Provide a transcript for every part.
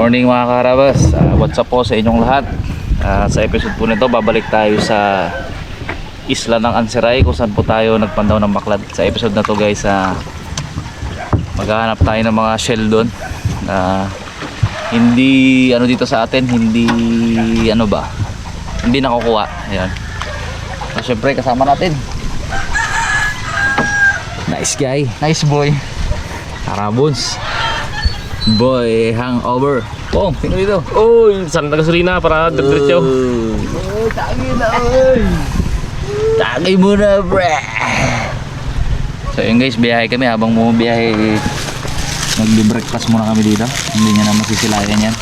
morning mga karabas. What's up po sa inyong lahat. Sa episode po nito babalik tayo sa isla ng Ansiray kung saan po tayo nagpandaw ng baklad. Sa episode na to guys, maghahanap tayo ng mga shell doon. Hindi ano dito sa atin, hindi ano ba, hindi nakukuha. Ayan. So, syempre kasama natin nice guy, nice boy Karabons boy, hangover. Pong, sino dito? Uy, saan nagasolina para diretso? Tagay na, oy. Tagay muna, bre. So yun guys, biyahe kami. Habang bumibiyahe, magbe-breakfast muna kami dito. Hindi niya na masisilayan yan.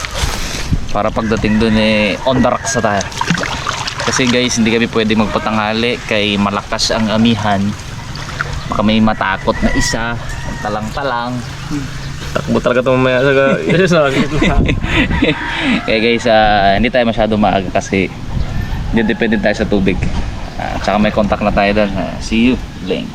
Para pagdating dun on the rocks na tayo. Kasi guys, hindi kami pwede magpatanghali kay malakas ang amihan. Baka may matakot na isa, talang-talang. Takbo talaga ito mamaya sa Kaya guys, hindi tayo masyado maaga kasi depende tayo sa tubig. Tsaka may contact na tayo doon. See you, Bling.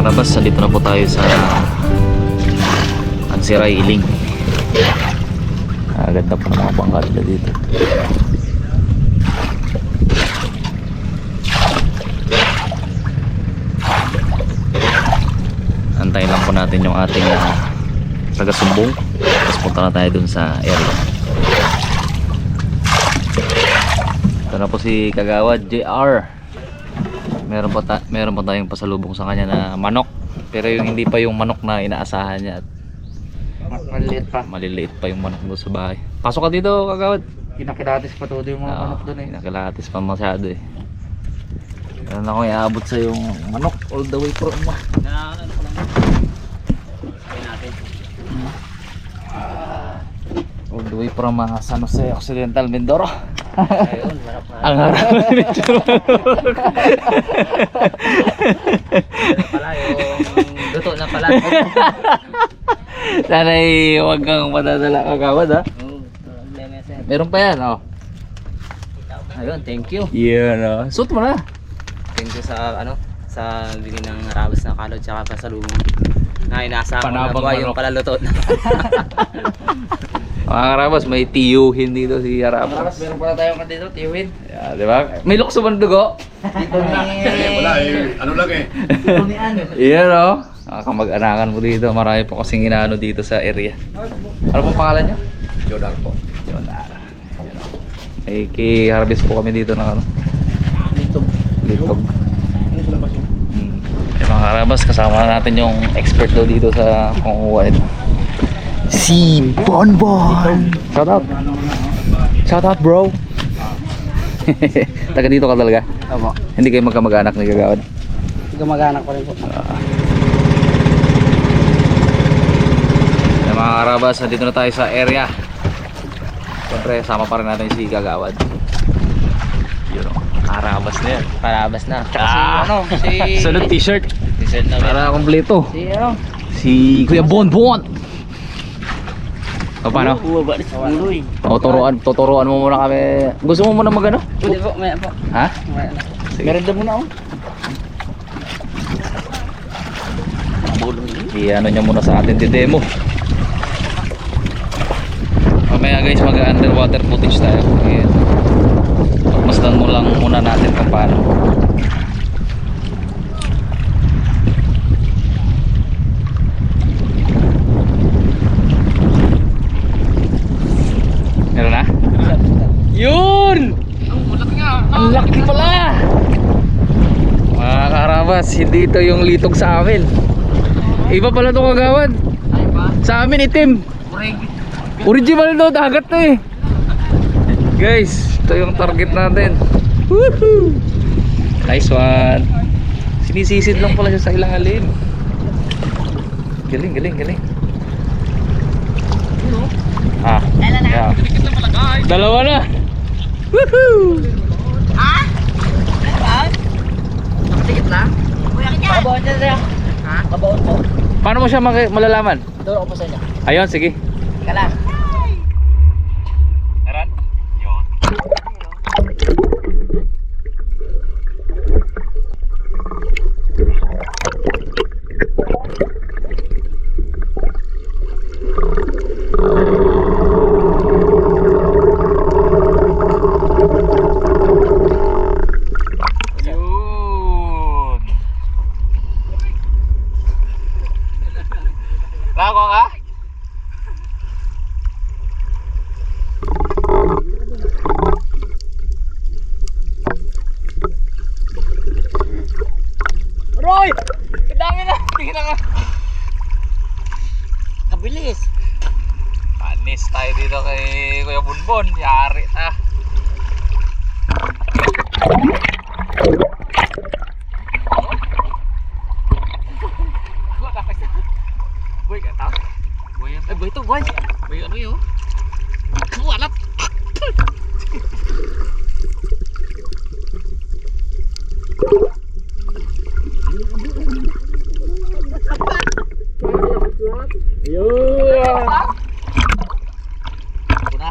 Karabas, dito na po tayo sa Ansiray, Iling. Ganda po ng mga pangkatla dito. Antayin lang po natin yung ating taga-sumbong. Tapos punta na tayo dun sa area. Ito na po si Kagawad JR. Meron pa tayong pasalubong sa kanya na manok. Pero yung hindi pa yung manok na inaasahan niya. Maliliit pa yung manok doon sa bahay. Pasok ka dito, Kagawad. Kinakilatis pa todo yung mga manok doon eh. Kinakilatis pa masyado eh. Meron akong iaabot sa yung manok all the way from all the way from San Jose Occidental, Mindoro. Ayun, marap na. Ang harap nito. Pala yung luto na pala. Sana huwag kang madadala, Kagawad ha. Meron pa yan oh. Ayun, thank you. Yeah, suot mo na. Thank you sa sa bili ng Karabas na kalod tsaka pasalubong. Na inaasahan ko na Panabang buhay yung manok. pala luto na. Mga Karabas, may tiyuhin dito si Karabas. meron pala tayong dito, Tiwin. Yeah, di ba? May lukso man dugo. Dito ni... Wala eh, ano lang eh. Dito ni ano. Iyan o. Kamag-anakan mo dito. Marami po kasing inaano dito sa area. Ano pong pangalan niyo? Jodar po. Jodar. Ay, ki-harvest po kami dito ng ano? Litog. Mga Karabas, kasama natin yung expert daw dito sa kung ito. Si Bonbon. Shout out. Shout out bro. Taga dito ka talaga? Opo. Hindi kayo magkamag-anak ni Kagawad? Gumagana ko rin po. Mga Karabas, dito na tayo sa area. Siyempre, sama pa rin natin si Kagawad. Yun o, Karabas na yan. Karabas na. Si sunod t-shirt. T-shirt na Para kompleto. Si Si Kuya Bonbon. O paano? Bumaba na sa ulo eh. Tuturuan mo muna kami. Gusto mo muna magano? Hindi po, maya po. Ha? Maya na. Sige. Meron daw muna oh. I-ano nyo muna sa atin demo. Mamaya guys, mag-underwater footage tayo. Masdan mo lang muna natin kung paano. Meron na? Yun! Ang laki pala! Mga karabas, hindi ito yung litog sa amin. Iba pala itong kagawad. Ay ba? Sa amin itim. Original to, dagat to eh. Guys, ito yung target natin. Woohoo! Nice one. Sinisisid lang pala siya sa ilalim. Galing, galing, galing. Ah, yeah. Dalawa na. Woohoo! Nakatikit na? Kabaon niya siya. Ha? Kabaon mo? Paano mo siya malalaman? Doon ako pa sa inyo. Ayun, sige. Ika lang. Aran? Yun. Yun. Nako ka? Roy! Kadami na! Tingnan nga. Kabilis. Panis tayo dito kay Kuya Bunbon. Yari na. Boy, kata? Boy yan. Ay, boy ito, boy. Boy, ano yun? Walat. Yun! Ako na.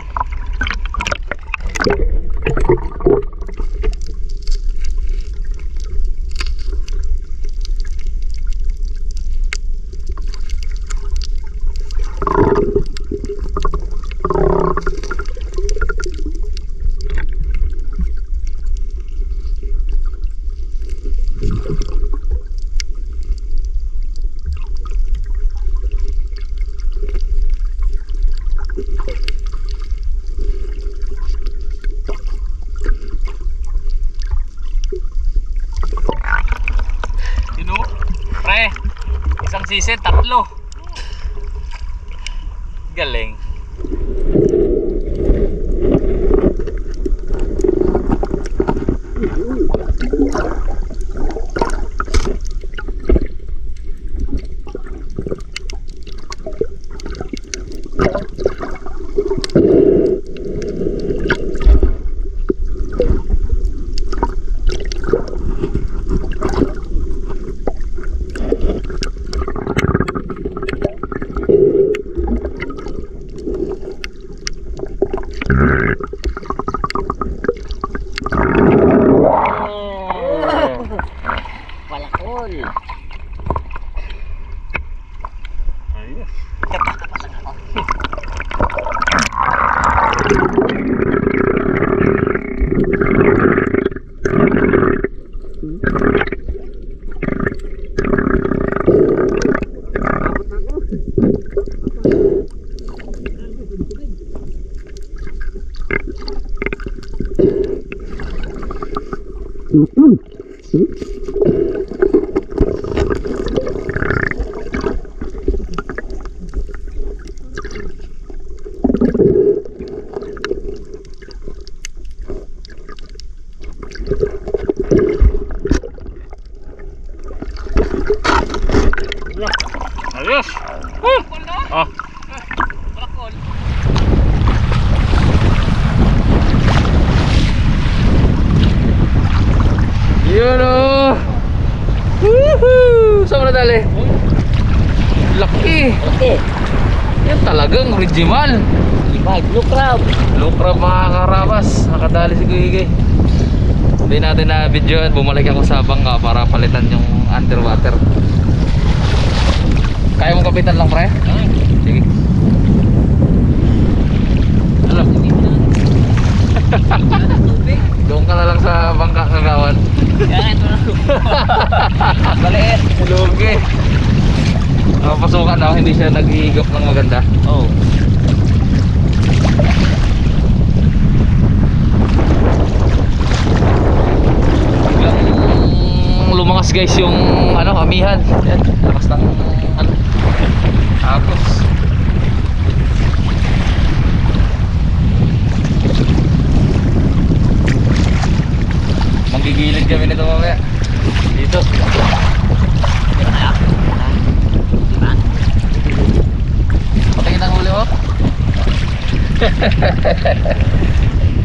Sino? Pre, isang sisi, tatlo. Galing. Palakol. Ayos. Ah. Yun o. Woohoo! Saan mo nadali? Laki. Okay. Yan talagang original. Ibag, blue crab. Low crab mga karabas. Nakadali si Kuya Igay. Hindi natin na video at bumalik ako sa bangka para palitan yung underwater. Kaya mo kapitan lang pre? Sige. Alam. Doon ka na lang sa bangka kagawan. Yan, ito na. Maliit. Lugi. Pasukan na, hindi siya nag-iigop ng maganda. Oh. Biglang lumangas guys yung ano, amihan. Yan, lakas ng ano.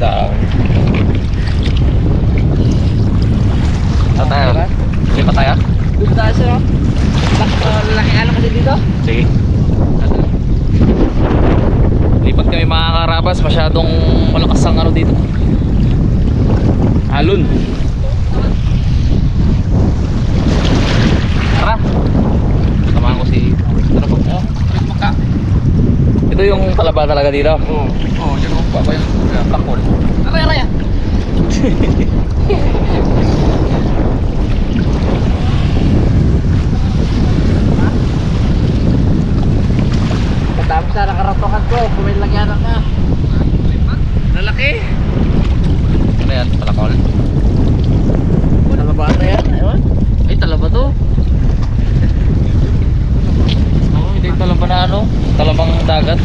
Dami. Saan tayo? Lipat tayo? Doon tayo sir. Laki ano kasi dito? Sige. Lipat kami mga karabas, masyadong malakas ang ano dito. Alon. Tara. Samahan ko si ano po? Ito yung talaba talaga dito. Oo, dyan ako pa yung takol. Aray. Dami sa nakaratokan ko, kumain lang yan ka. Lalaki. Ano yan? Palakol? Talaba na yan, ayun. Ay, talaba to. Oo, hindi talaba na ano. Talabang dagat.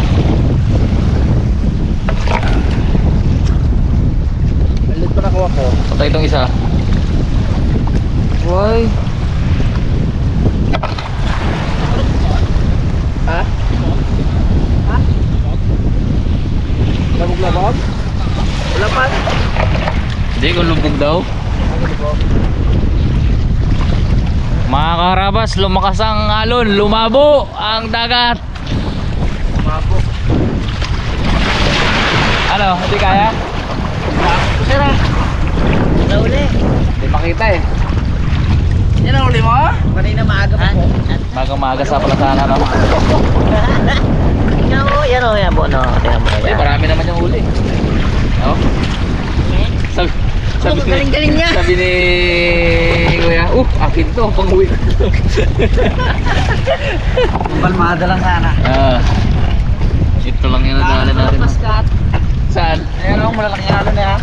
Malit pa nakuha ko. Patay itong isa. Why? Ha? Ha? Labog-labog? Wala pa. Hindi, kung lubog daw. Mga karabas, lumakas ang alon, lumabo ang dagat. Mabo. Ano, hindi kaya? Sira. Nauli. Hindi makita eh. Yan ang uli mo? Kanina maaga pa po. Magang maaga sa palasana no? Yan o, yan po no. Ay, marami naman yung huli. No? Sabi galing niya. Sabi ni Kuya, akin to, pang-uwi. Palmada lang sana. Ito lang yung nadaanan natin. Paskat. Saan? Ayan o, malalaking halo na yan.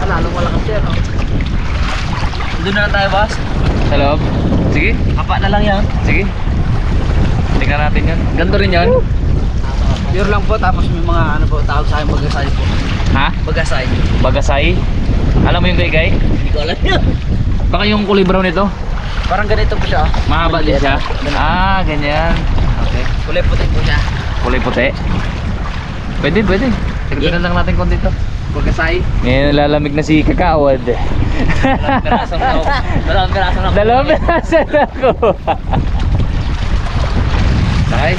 Lalong malakas yan o. Doon na lang tayo, boss. Sa loob? Sige, Kapa na lang yan. sige. Tingnan natin yan. Ganto rin yan. Pure lang po, tapos may mga ano po, tawag sa akin bagasay po. Ha? Bagasay. Bagasay? Alam mo yung gaygay? Hindi ko alam yun. Baka yung kulay brown nito. Parang ganito po siya. Mahaba din siya. Ah, ganyan. Okay. Kulay puti po siya. Kulay puti. Pwede, pwede. Tignan lang natin kung dito. Bagasay. May nalalamig na si Kakawad. Dalawang piraso na. Dalawang piraso na ako. Sakay.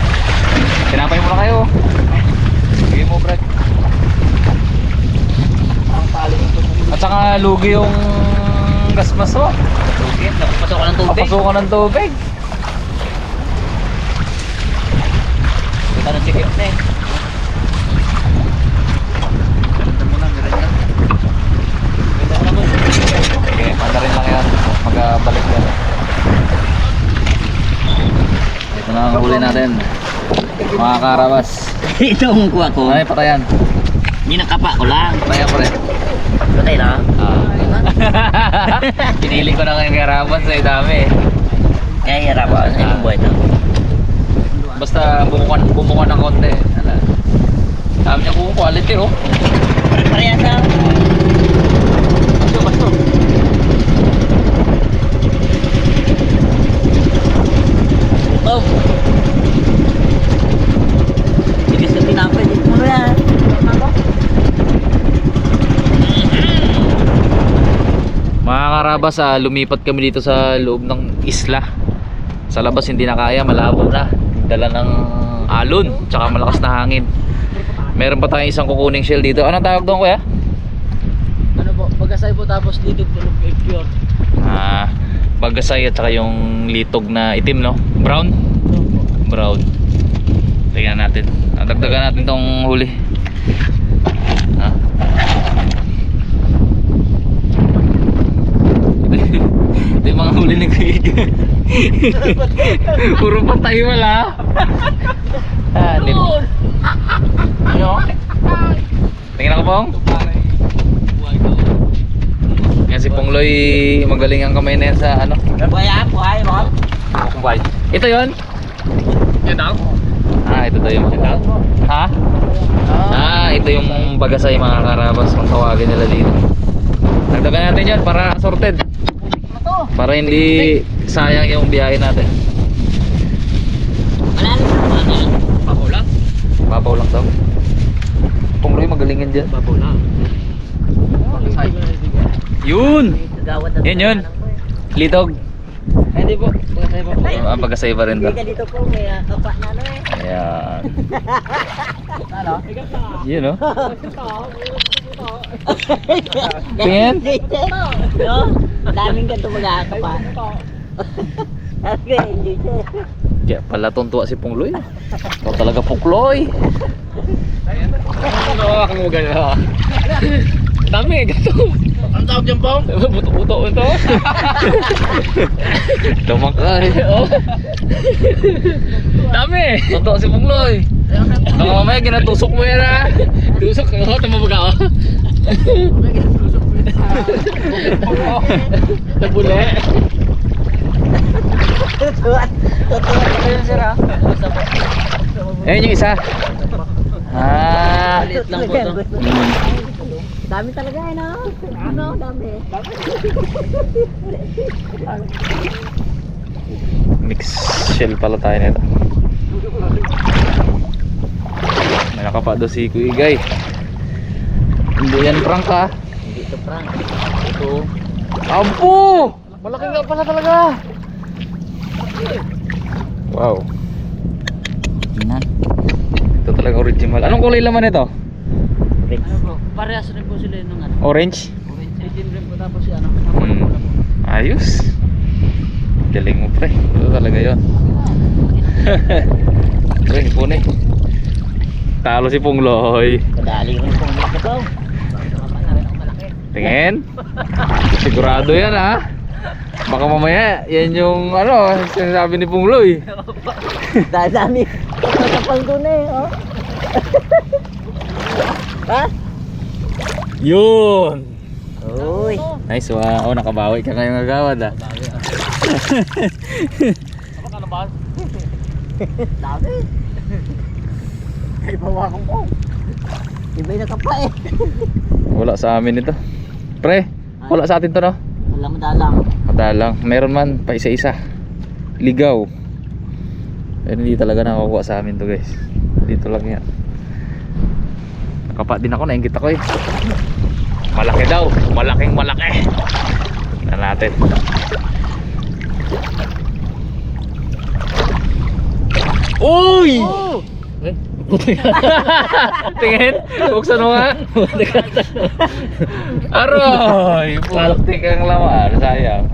Tinapay mo na kayo. Sige mo, Brad. At saka lugi yung gasmas mo. Lugi, napapasok ng tubig. Papasukan ng tubig. Kita ng sikip na eh. Ganda mo na, meron ka. Ganda ka naman. Sige, panda rin lang yan. Magabalik yan. Ito na ang huli natin. Mga karabas. Ito ang kuha ko. Ay, patayan. Minakapa ko lang. Patayan ko rin. Patay na. Pinili ko na ngayong karabas eh, dami eh. Kaya hirap ako sa ibang buhay ito. Basta bumukan ng konti. Sabi niya kung quality oh. Parehas lang. Basto. Oh. Bilis na tinapay dito mo yan. Mga karabas, lumipat kami dito sa loob ng isla. Sa labas hindi na kaya, malabo na. Dala ng alon, tsaka malakas na hangin. Meron pa tayong isang kukuning shell dito. Anong tawag doon, kuya? Ano po, bagasay po tapos dito po pure. Bagasay at saka yung litog na itim, no? Brown? Brown. Tingnan natin. Dagdagan natin tong huli. Ito yung mga huli ni Kuya. Puro patay wala. Ano? Tingnan ko pong. Yan si Pongloy, magaling ang kamay na yan sa ano. Buhay mo. Kumbay. Ito yon. Yan daw. Ito daw yung daw. Ha? Ito yung bagasay mga karabas kung tawagin nila dito. Dagdagan natin yan para sorted. Para hindi sayang yung biyahe natin. Wala na. Pakulang. Babaw lang daw. Pungloy magaling yan dyan. Babaw na. Yun! Yan yun. Litog. Hindi po. Pagkasaya po po. Pagkasay pa rin daw. Dito po may kapa na ano eh. Ayan. Ano? Yun oh. Tingin. No? Daming ganito magkakapa. Okay, dito. Kaya pala tuntua si Pungloy. Ikaw talaga Pukloy. Ano ka mo ganyan? Dami, gato. Ang tawag dyan, Pong? Buto-buto ito. Tumakay. Dami. Tuntua si Pungloy. Baka mamaya ginatusok mo yan ha. Tusok ka ako, tamabaga ako. Nabuli. Tutuan ko yun sir ha. Ayun yung isa. Ah. Maliit lang po to. Dami talaga eh no? Ano, dami. Mix shell pala tayo nito. May nakapa daw si Kuya Igay. Hindi yan prank ha. Hindi ito prank. Ito. Ampo! Malaki nga pala talaga. Wow. Ina. Ito talaga original. Anong kulay laman ito? Ano po? Parehas rin po sila nung ano. Orange? Itim rin po tapos si ano. Ayos. Galing mo pre. Ito talaga yun. Pre, punay. Talo si Pungloy. Kadali rin pong malaki to. Tingin. Sigurado yan ha. Baka mamaya yan yung ano sinasabi ni Pungloy. Dami. Kapal ko na eh. Oh. Ha? Yun. Uy. Nice wow. Oh, nakabawi ka ngayong agawad ah. Apa ka na ba? Dami. Ay, bawakan ko. Iba'y nakapa eh. Wala sa amin ito. Pre, wala sa atin to no? Wala madalang. Madalang. Meron man pa isa-isa. Ligaw. Pero hindi talaga nakakuha sa amin to guys. Dito lang yan. Nakapa din ako, nainggit ako eh. Malaki daw. Malaking malaki. Tingnan natin. Uy! Tingin, buksan mo nga. Aroy, pultik ang laman. Sayang,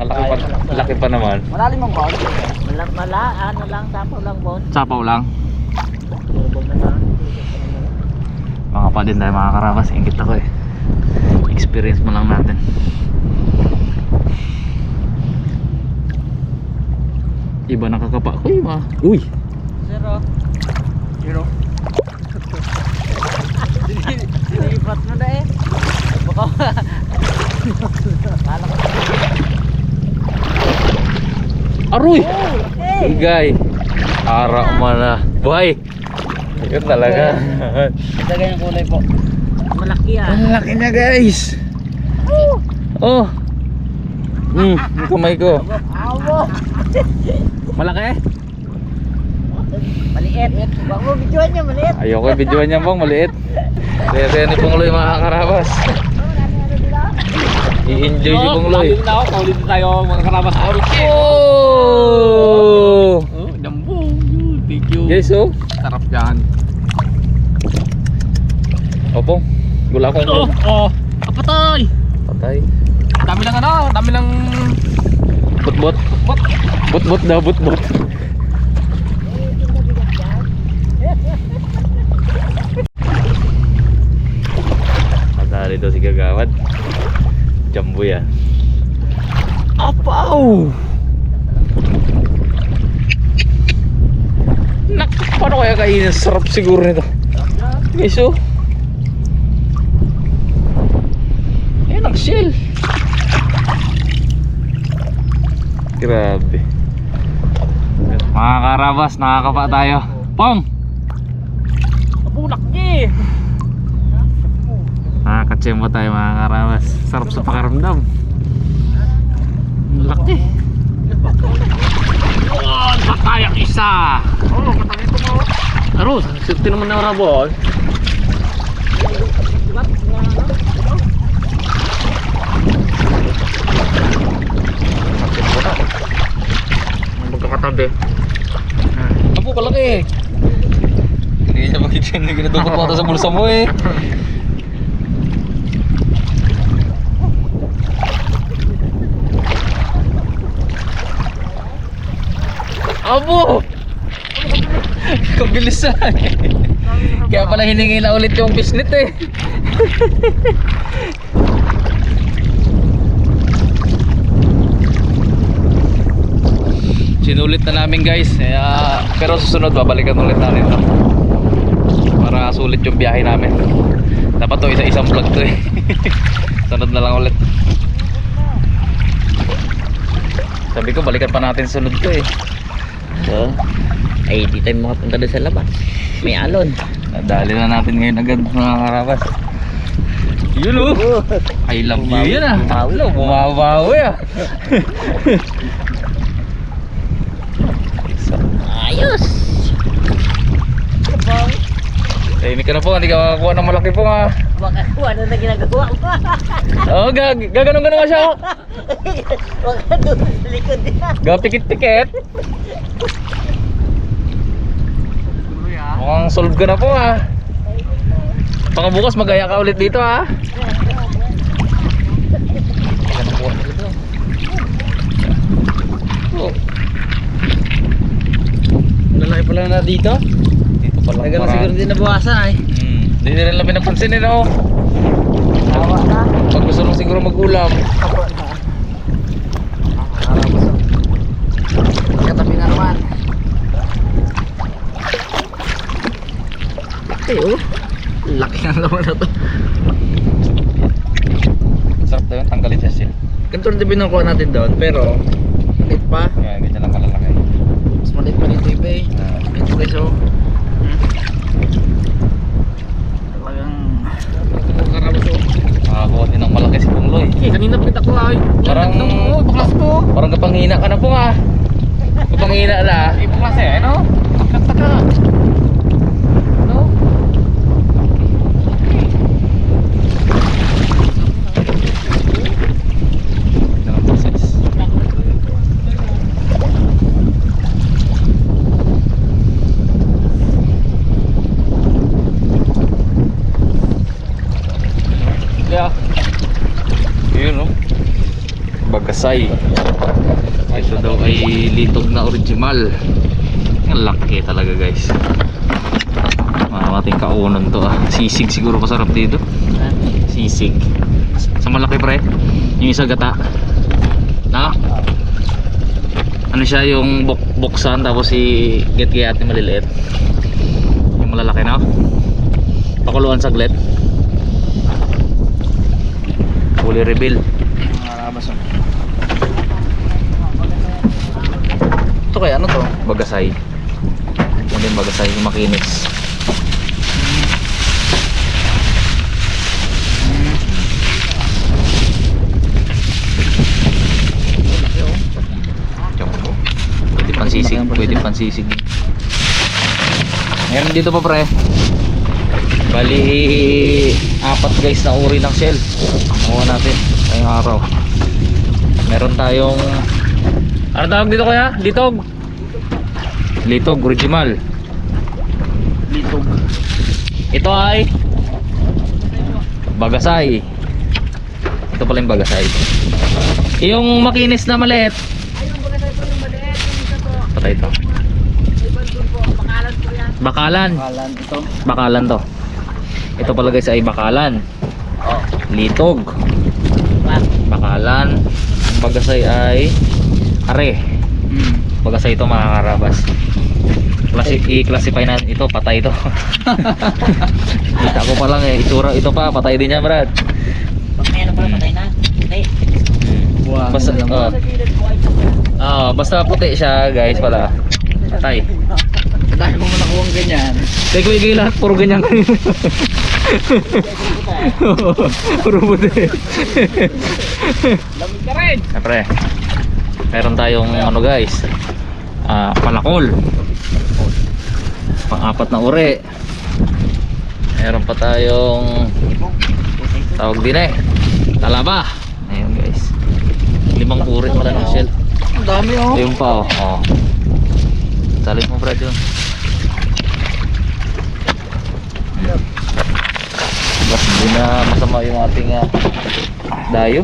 laki pa naman. Malalim ang bawal. Ano lang, sapaw lang bon. Sapaw lang. Bubog na lang. Mga pa din tayo mga karabas, ingit ako eh. Experience mo lang natin. Iba nakakapa ko eh mga. Uy! Zero. Zero. Sinipat mo na eh. Baka. Kala ko. Aroy! Igay! Ara mana. Buhay! Yun talaga. Ito ganyan kulay po. Malaki ah. Ang laki na guys! Oh! Yung kamay ko. Awo. Malaki? Maliit. Bang mo videoan niya maliit. Ayoko yung videoan niya bang maliit. Kaya ni Pungloy mga karabas. I-enjoy si Pungloy. Dito na ako, kaulit tayo mga karabas. Oh! Oh, dambo. Thank you. Guys oh. Sarap yan. Opo. Gula ko. Oh, kapatay. Patay. Dami lang ano, dami lang Bot-bot. Bot-bot daw, bot-bot. Madali daw si Gagawad. Jumbo yan. Apaw! Nak, paano kaya kainin? Sarap siguro nito. Guys oh. Ayan ang shell. Grabe. Mga karabas, nakakapa tayo. Pong! bulak niya eh. Nakakatsempo tayo mga karabas. Sarap sa pakaramdam. Laki. Oh, patay ang isa. Oh, patalito mo. Aro, sirti naman na rabo. Magkakatabi. Apo kalaki. Hindi niya makikita, hindi kinadukot mo ito sa bulsa mo eh. Abo! Kabilis na eh. Kaya pala hiningi na ulit yung bisnet eh. Sinulit na namin guys. Pero susunod babalikan ulit natin ito. Para sulit yung biyahe namin. Dapat to isa-isang vlog to eh. Sunod na lang ulit. Sabi ko balikan pa natin sunod to eh. So, ay di tayo makapunta doon sa labas. May alon. Nadali na natin ngayon agad mga karabas. Yun oh. I love you yun ah. Bumabawi ah. Ayos! Tahimik ka na po, hindi ka makakuha ng malaki po nga. Baka kung ano na ginagawa mo. Oo, gaganon-ganon nga siya. Baka doon sa likod din. Gapikit-pikit. Mukhang solve ka na po ha. Baka bukas magaya ka ulit dito ha. Lalaki pala na dito. Dito pala. Tagal na siguro din nabawasan ay. Hindi rin lang pinapansin eh no. Tawa na. Pag gusto lang siguro mag-ulam. Katabi na naman. Ayo. Laki ng laman na to. Sarap daw yung tanggalin siya sil. Ganito rin din binukuha natin doon, pero maliit pa. Kaya ganyan lang kalalaki. Mas maliit pa dito iba eh. Ito guys oh. Talagang karabas oh. Makakuha din ng malaki si Pungloy. Kanina kita ko ay. Parang baklas ko. Parang kapanghina ka na po nga. Kapanghina na. Baklas eh, no? Taka. No? Ganun po size. Yeah. Yun no. Bagasay. Ito daw ay litog na original. Ang laki talaga guys. Mating kaunon to ah. Sisig siguro masarap dito. Sisig. Sa malaki pre. Yung isa gata. Na? Ano siya yung buksan tapos si get-get ni maliliit. Yung malalaki na. Pakuluan saglit. Fully reveal. Karabas oh. Ito kaya ano to? Bagasay. Ano yung bagasay? Yung makinis. Pwede pansisig. Pwede pansisig. Meron dito pa pre. Bali 4 guys na uri ng shell. Kuha natin ngayong araw. Meron tayong ano tawag dito kaya? Litog. Litog original. Litog. Ito ay bagasay. Ito pala yung bagasay. Yung makinis na maliit. Patay ito. Bakalan. Kalan ito. Bakalan to. Ito pala guys ay bakalan. Litog. Bakalan. Ang bagasay ay are. Bagasay ito mga karabas. I-classify na ito, patay ito. Kita ko pa lang eh, itsura ito pa, patay din yan Brad. Kaya na pala patay na. Patay. Basta, basta puti siya guys pala. Patay. Dahil mo nakuha ang ganyan. Teko igay lahat, puro ganyan. Puro puti. Lamig ka rin. Siyempre, meron tayong ano guys, palakol. Pang-apat na uri. Meron pa tayong tawag din talaba. Ayun guys. 5 uri pala ng shell. Ang dami oh. Ayun pa oh. Salit mo Brad yun. Mas hindi na masama yung ating dayo.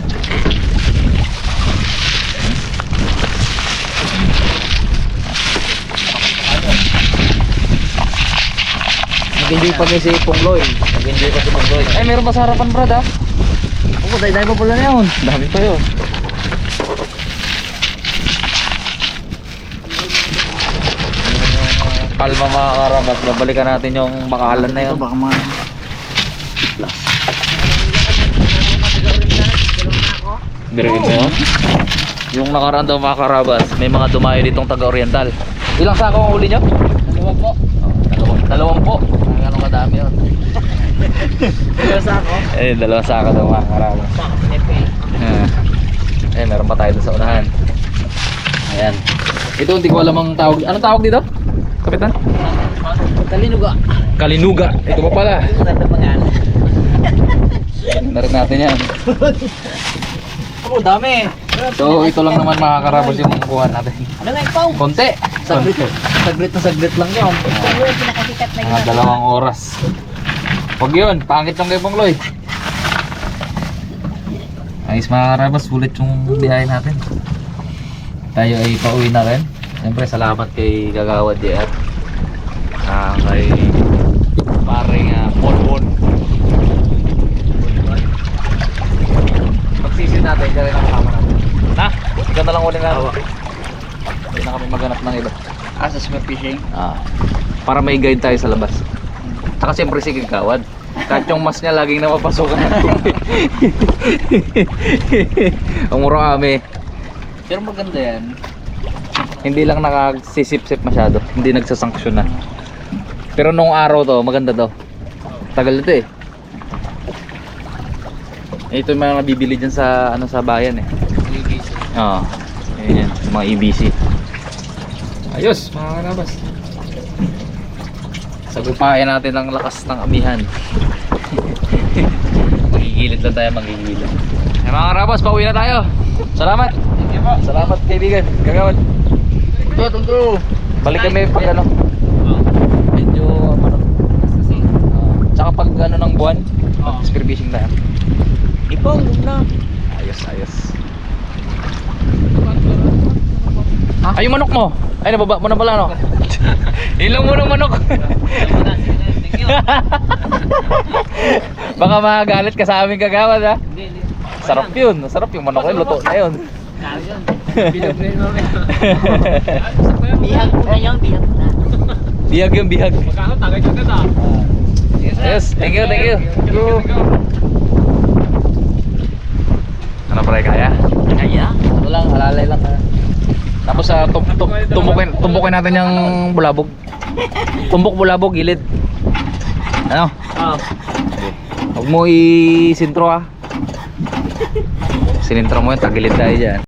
Nag-enjoy pa guys si Pongloy. Nag-enjoy pa si Pongloy. Ay, meron pa sa harapan Brad ah. Oo, dahil pa pala na yun. Dami pa yun. Palma mga karabas. Babalikan natin yung bakalan na yun. Baka mga... Birigin mo yun? Yung nakaraan daw mga karabas, may mga dumayo ditong taga-oriental. Ilang sako ang huli nyo? 2 po. Dalawang po. Gano'ng kadami yun? 2 sako? Eh, 2 sako daw mga karabas. Eh, meron pa tayo dun sa unahan. Ayan. Ito hindi ko alam ang tawag. Anong tawag dito? Kapitan? Kalinuga. Kalinuga. Ito pa pala. Narin natin yan. Oh, dami. So ito lang naman mga karabas yung kuha natin. Ano nga ikaw? Konti. Saglit lang yun. Mga 2 oras. Huwag yun, pangit lang kay Pongloy. Ayos mga karabas, sulit yung biyahe natin. Tayo ay pauwi na rin. Siyempre salamat kay Gagawad JR. Kay paring Bonbon. Pagsisin natin, dyan rin ang kasama natin. Na, ikaw na lang ulit na. Hindi na kami maghanap ng iba. Sa smart fishing. Para may guide tayo sa labas. Tsaka siyempre si Gagawad. Kahit yung mas niya laging napapasukan natin. Ang mura kami. Pero maganda yan. Hindi lang nakasisip-sip masyado. Hindi nagsasanksyon na. Pero nung araw to, maganda to. Tagal nito eh. Ito yung mga nabibili dyan sa sa bayan eh. Oo. Ayan yan, mga EBC. Ayos, mga karabas. Sagupayan natin ang lakas ng amihan. Magigilid lang tayo, magigilid. Ay, mga karabas, pauwi na tayo. Salamat. Salamat kaibigan. Gagawad. Ito. Balik kami pag medyo tsaka pag ng buwan, mag-spear fishing tayo. Ipong, na. Ayos. Ay, yung manok mo. Ay, nababa mo na pala, no? Ilang mo ng manok. Baka magagalit ka sa aming Kagawad, ha? Sarap yun. Masarap yung manok. Luto na yun. Bihag ko na yung bihag na. Bihag yung bihag. Yes, thank you. Ano pre, kaya? Kaya? Ano lang, halalay lang. Tapos tumbukin natin yung bulabog. Tumbok bulabog, gilid. Ano? Huwag mo i-sintro ha. Sinintro mo yun, tagilid tayo dyan.